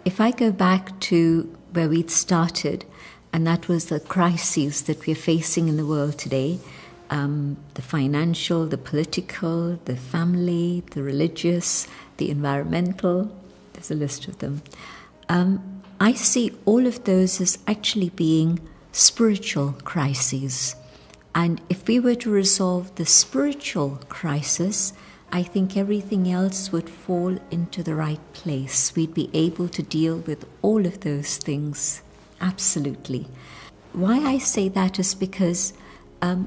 if I go back to where we'd started, and that was the crises that we're facing in the world today, the financial, the political, the family, the religious, the environmental, there's a list of them. I see all of those as actually being spiritual crises. And if we were to resolve the spiritual crisis, I think everything else would fall into the right place. We'd be able to deal with all of those things, absolutely. Why I say that is because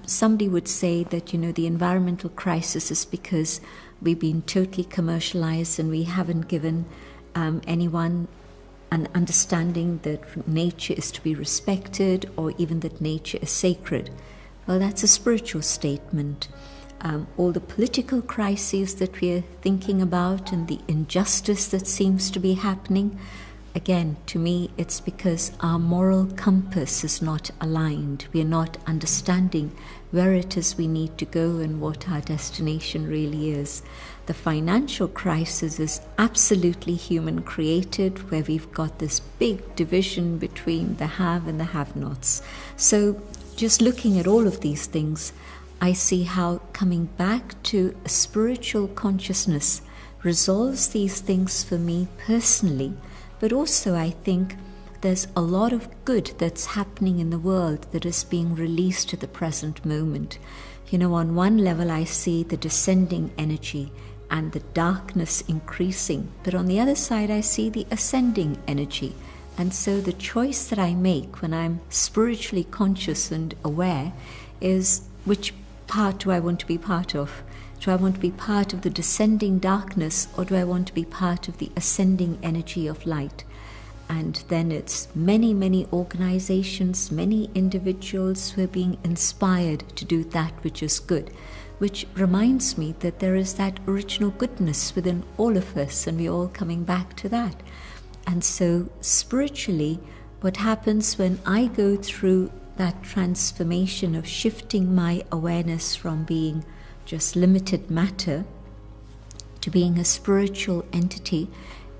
somebody would say that, the environmental crisis is because we've been totally commercialized and we haven't given anyone an understanding that nature is to be respected or even that nature is sacred. Well, that's a spiritual statement. All the political crises that we're thinking about and the injustice that seems to be happening, again, to me, it's because our moral compass is not aligned. We're not understanding where it is we need to go and what our destination really is. The financial crisis is absolutely human created, where we've got this big division between the have and the have-nots. So just looking at all of these things, I see how coming back to a spiritual consciousness resolves these things for me personally, but also I think there's a lot of good that's happening in the world that is being released at the present moment. On one level I see the descending energy and the darkness increasing, but on the other side I see the ascending energy. And so the choice that I make when I'm spiritually conscious and aware is, which part do I want to be part of? Do I want to be part of the descending darkness, or do I want to be part of the ascending energy of light? And then it's many, many organizations, many individuals who are being inspired to do that which is good, which reminds me that there is that original goodness within all of us, and we're all coming back to that. And so spiritually, what happens when I go through that transformation of shifting my awareness from being just limited matter to being a spiritual entity,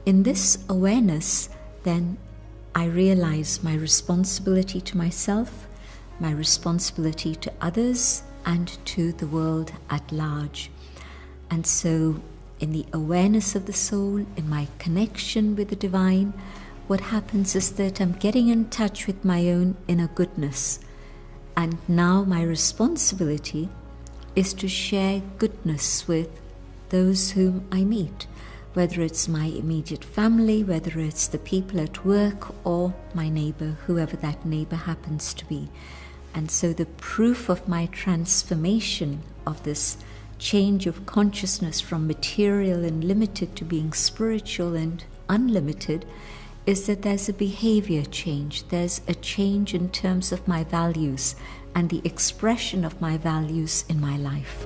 in this awareness, then I realize my responsibility to myself, my responsibility to others, and to the world at large. And so in the awareness of the soul, in my connection with the divine, what happens is that I'm getting in touch with my own inner goodness. And now my responsibility is to share goodness with those whom I meet, whether it's my immediate family, whether it's the people at work, or my neighbor, whoever that neighbor happens to be. And so the proof of my transformation, of this change of consciousness from material and limited to being spiritual and unlimited, is that there's a behavior change. There's a change in terms of my values and the expression of my values in my life.